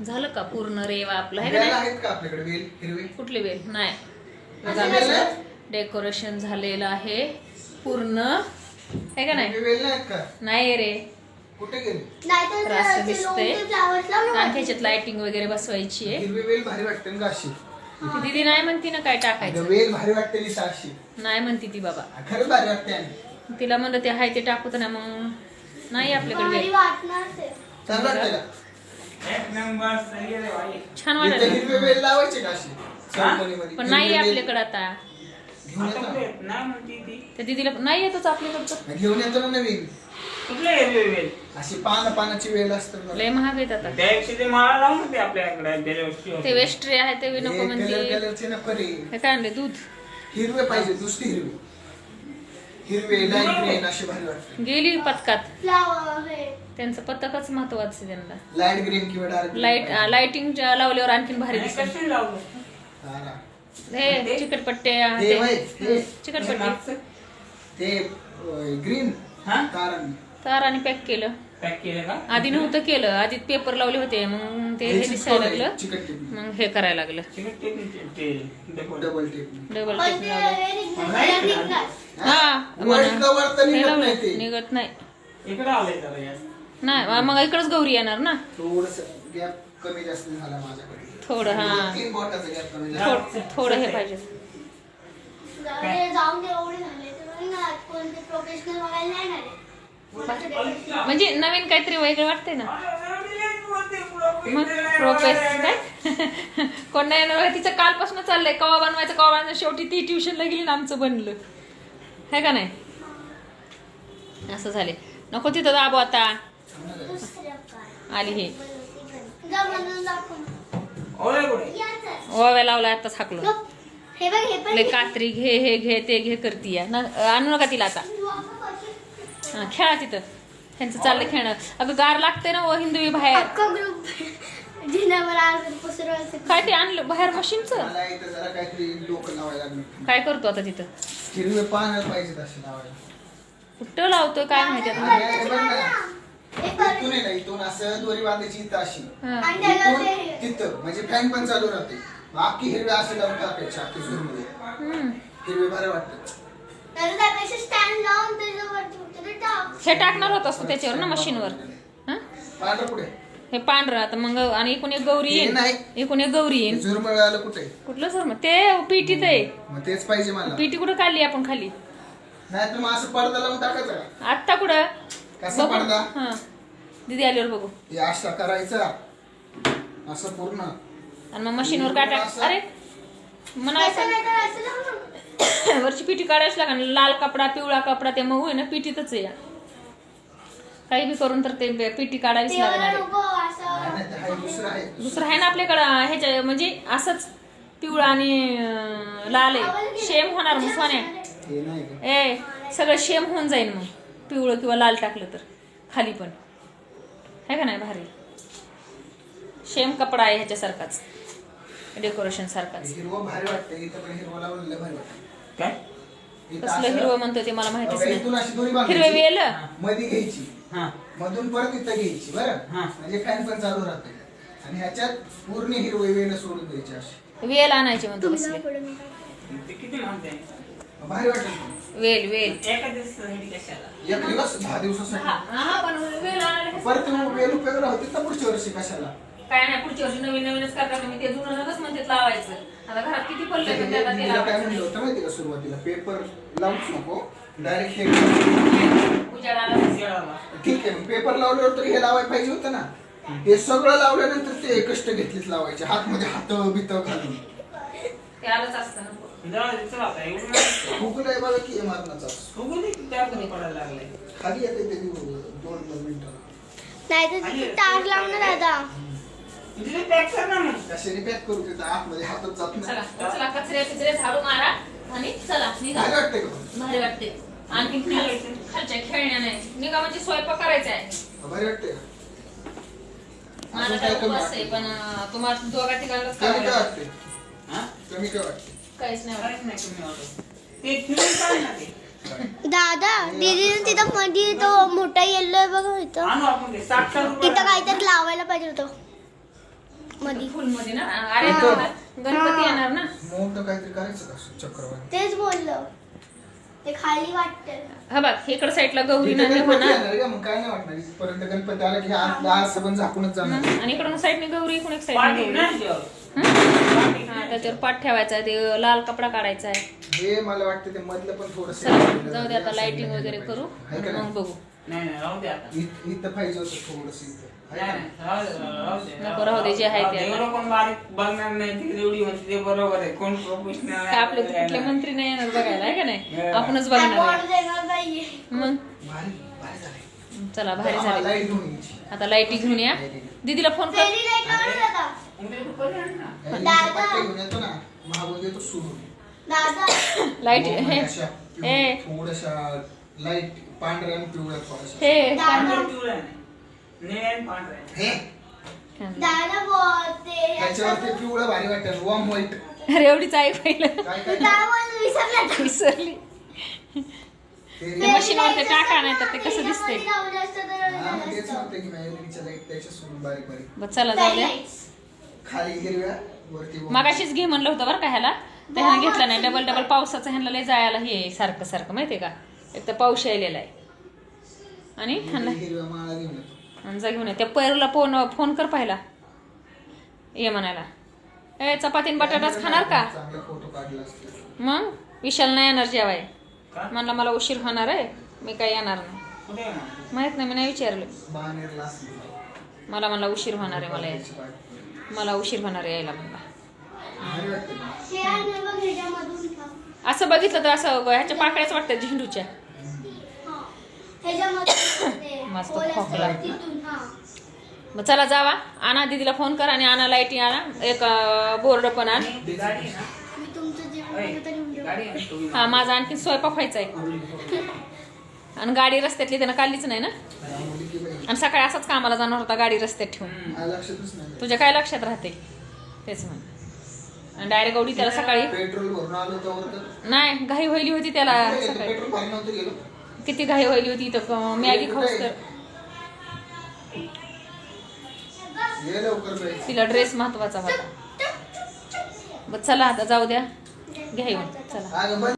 झालं का पूर्ण रेवा आपलं आहे वेल का आहेत का आपल्याकडे वेल हिरवे? कुठले वेल नाही असं वेल आहेत? डेकोरेशन झालेलं आहे पूर्ण आहे का नाही हिरवे वेल नाहीत का? नाही रे कुठे गेले? तर असं दिसतंय आणखी ह्याच्यात लाइटिंग वगैरे बसवायची आहे हिरवे वेल भारी वाटते ना अशी? ती दीदी नाही म्हणती ना काय टाकायचं वेल भारी वाटते नी अशी. नाही म्हणती ती बाबा खरंच भारी वाटते आणि. तिला म्हणलं ते हाय ते टाकू तर ना मग नाही आपल्याकडे वेल छान वाटते का? छान इथे वाटत हिरवे वेल लावायचे का अशी? चौकोनीमध्ये. पण नाही हिरवे वेल आपल्याकडे आता घेऊन येतो ना. त्या दीदीला नाही येतोच आपल्याकडचं घेऊन येतो ना नवीन. अशी पानाची वेल असते ना. लय महाग आहेत आता ते वेस्ट्री आहे ते नको कलर म्हणते कलरचे नको रे. हे काय आणले दूध हिरवे पाहिजे नुसते हिरवे. हिरवे लाईट ग्रीन असे भारी वाटते. गेली पथकात त्यांचं पथकच महत्वाचं आहे त्यांना लाईट ग्रीन किंवा डार्क लाइटिंग लावल्यावर आणखीन भारी दिसत हे चिकटपट्ट्या हे वय, हे. चिकटपट्टी ते ग्रीन कारण तार आणि पॅक केलं आधी नव्हतं केलं आधी पेपर लावले होते मग ते हे दिसायला लागलं चिकट टिप मग हे करायला लागलं डबल टिप डबल टेप लावलं हा वर कवर तर हे निघत लावलं नाही ते. निघत नाही नाही मग इकडंच गौरी येणार ना थोडस गॅप कमी जास्त झाला माझ्याकडे. थोडं हा 3 बोटाचा गॅप कमी जास्त. थोडं हे पाहिजे म्हणजे नवीन काहीतरी वेगळं वाटतंय ना मग प्रोफेस काय कोण नाही येणार तिचं कालपासून चाललंय कवा बनवायचं शेवटी ती ट्युशनला गेली ना आमचं बनलं है का नाही असं झाले नको तिथं दाबो आता आली हे ओव्या लावला आताच हाकलो लय कात्री घे हे घे ते घे करती आणू नका तिला आता हा खेळा तिथं त्यांचं चाललं खेळणं अगं गार लागते ना हिंदवी बाहेर काय ते आणलं बाहेर मशीनचं मला इथं जरा काहीतरी डोकं लावायला लागलं. काय करतो आता तिथं हिरवे पान पाहिजेत असे लावायला. कुठं लावतोय काय माहिती आता हे बघ ना. इथून आहे ना इथून असं दोरी बांधायची इथं अशी हा. इथून तिथं म्हणजे फॅन पण चालू राहते. बाकी हिरवे असे लावून टाकायचे अख्खे झुरमुळे. हिरवे बरे वाटतात. हे टाकणार होत असतो त्याच्यावर ना मशीनवर हा पांढरं पुढे हे पांढरं आता मग आणि एकूण एक गौरी हे येईल नाही. एकूण एक गौरी येईल झुरमुळे आलं कुठे? कुठलं सर मग ते पीटीत आहे मग तेच पाहिजे मला. पीटी कुठं काढली आपण खाली नाही तर मग असं पडदा लावून टाकायचं का? आत्ता कुठं कसा बघू. पडदा? हा दीदी आल्यावर बघू हे असा करायचा असं पूर्ण आणि मग मशीनवर काय टाक अरे म्हणायचं वरची पिठी काढायची लागणार लाल कपडा पिवळा कपडा ते मग होय ना पिठीतच आहे काही बी करून तर ते पिठी काढावीच लागणार आहे. नाही, ते आहे, दुसरं आहे. दुसरं आहे ना आपल्याकडं ह्याच्या म्हणजे असंच पिवळा आणि लाल आहे शेम होणार मग सोन्या हे नाही का? ए सगळं शेम होऊन जाईल मग पिवळं किंवा लाल टाकलं तर खाली पण आहे का नाही भारी शेम कपडा आहे ह्याच्यासारखाच डेकोरेशन सारखाच हिरवं भारी वाटतं इथं पण हिरवं लावून लय भारी वाटतं. काय इथं कसलं असं- हिरवं म्हणतो ते मला माहितीच बघा, इथून नाही अशी दोरी हिरवे बांधायची वेल मध्ये घ्यायची हा मधून परत इथं घ्यायची बरं हा. म्हणजे फॅन पण चालू राहते आणि ह्याच्यात पूर्ण हिरवे वेल सोडून द्यायची अशी वेल आणायची म्हणतो कसले ते किती म्हणते भारी वाटत वेल वेल एका दिवसासाठी कशाला एक दिवस 10 दिवसासाठी हा पण वेल आणायला परत मग वेल उपयोगाला होते तर पुढच्या वर्षी कशाला काय नाही पुढच्या वर्षी नवीन नवीनच करतात मी ते जुनं नकच म्हणते लावायचं आता घरात किती पडलं पण त्याला ते मी काय लावायचं म्हणलं होतं माहिती का सुरुवातीला पेपर लावूच नको डायरेक्ट हे उजाडाला ठीक आहे पेपर लावल्यावर तर हे लावायला पाहिजे होतं ना हे सगळं लावल्यानंतर ते कष्ट घेतलीच लावायचे हातमध्ये हात बित घालून ते आलंच असतं ना फुगलंय बघा की हे मारणाचा पडायला लागलाय खाली येते ते 2 मिनिटं नाही तर तिथे तार लावणार आता पॅक कर ना मग कशाने पॅक करू तिथं आतमध्ये हातच जात चला नाही चला कचरे झाडू मारा आणि चला निघा भारी वाटते का भारी वाटते आणखी खालच्या खेळण्या नाही निघा म्हणजे स्वयंपाक करायचा आहे भारी वाटते का? मला अजून काय तर कमी उपवास आहे वाटते? पण तुम्हाला दोघा ठिकाणच कमी काय करावं वाटते हा कमी काय वाटते काहीच नाही वाटत. काहीच नाही कमी वाटत ते फिरून काय ना ते दादा दीदीने तिथं मध्ये तो मोठा येल्लो आहे बघा इथं आणू आपण ते 60 रुपये तिथं काहीतरी लावायला पाहिजे होतं मध्ये फुल मध्ये ना अरे गणपती येणार ना मोठं काहीतरी करायचं का चक्रवाणी तेच बोललो ते खाली वाटतं हा बघ इकडे साईडला गौरी इथे नाही गणपती म्हणा येणार का? मग काय नाही वाटणार इथपर्यंत गणपती आला की आज पण झाकूनच जाणार आणि इकडून साईडने गौरी इकडून एक पाठी साईडने ना गौरी जेव्हा. हा त्याच्यावर पाठ ठेवायचा आहे ते लाल कपडा काढायचा आहे हे मला वाटतं ते मधलं पण थोडस चला जाऊ दे आता लाइटिंग वगैरे करू मग बघू नाही नाही राहू दे आता इथं पाहिजे होतं थोडस इथं नाही, नाही, राहू दे, राहू दे. नको राहू दे, जे आहे ते आहे. एवढं कोण बारीक बघणार नाही तिकडे एवढी म्हणते ते बरोबर आहे कोण प्रोफेशनल काय आपले कुठले मंत्री नाही येणार बघायला आहे का नाही आपणच बघणार अवॉर्ड आहे. देणार नाहीये मग भारी भारी झालंय. चला भारी आम्हाला झाले लाईट घेऊन यायची. आता लाईटी घेऊन या दीदीला फोन कर फेरी लाईट लावणार दादा लाईटीचे दादा. पट्टे घेऊन येतो ना महागून देतो सोडून दादा लाईट मग हे अशा हे थोड्याशा लाईट पांढऱ्या आणि पिवळ्या थोड्याशा हे हे दादा बोलते त्याच्यावरती पिवळं भारी वाटेल वॉर्म व्हाईट अरे एवढीच आहे पहिलं काय काय काय बोलू विसरला विसरली ते मशीनवर ते टाका नाही तर ते कसं दिसतंय हा, मग तेच म्हणते की बाहेरच्या लाईट त्याच्या सोडून बारीक बारीक बरं चला जाऊ द्या खाली हिरव्या वरती warm. मागाशीच घे म्हणलं होतं बरं का ह्याला तर ह्यानं घेतलं नाही डबल डबल पावसाचं ह्यांना लय जायला हे आहे सारखं सारखं माहितीये का एक तर पाऊस यायलेला आहे आणि ह्यांना हिरव्या माळा घेऊन येतो आणि जा घेऊन ये. त्या पैरूला फोन कर पाहिला ये म्हणायला ए चपातीन बटाटाच खाणार का चांगला फोटो काढला असतो मग विशाल नाही येणार जेवाय म्हणला मला उशीर होणार आहे मी काही येणार नाही माहित नाही मी नाही विचारलं बाणेरला असली मला म्हणला उशीर होणार आहे मला यायचं मला उशीर होणार आहे यायला म्हणला भारी वाटतं ना. हे आहे बघ ह्याच्यामधून ठेव. असं बघितलं तर असं ह्याच्या पाकळ्याच वाटतात झेंडूच्या हा. ह्याच्यामधून ते मस्त खोल असतं खोकला. तिथून, हा. मग चला जावा आणा दीदीला फोन कर आणि आणा लाईटी आणा एक बोर्ड पण आण गाडी आहे ना? मी तुमचं जेवण ओय, केलं तरी उद्या. गाडी आहे ना, two wheeler. हा माझा आणखी स्वयंपाक व्हायचा आहे आणि गाडी रस्त्यातली त्यानं काढलीच नाही ना रांगोळी की बाई आणि सकाळी असाच कामाला जाणार होता गाडी रस्त्यात ठेवून हा, लक्षातच नाही तुझ्या काय लक्षात राहते तेच म्हण आणि डायरेक्ट गौडी त्याला सकाळी पेट्रोल भरून आलो त्यावर तर नाही घाई व्हायली होती त्याला सकाळी पेट्रोल भरून नव्हतं गेलो किती घाई व्हायली होती इथं मॅगी खाऊस तर ये लवकर बाई. तिला ड्रेस महत्वाचा होता बरं चला आता जाऊ द्या घ्या येऊन चला अगं बंद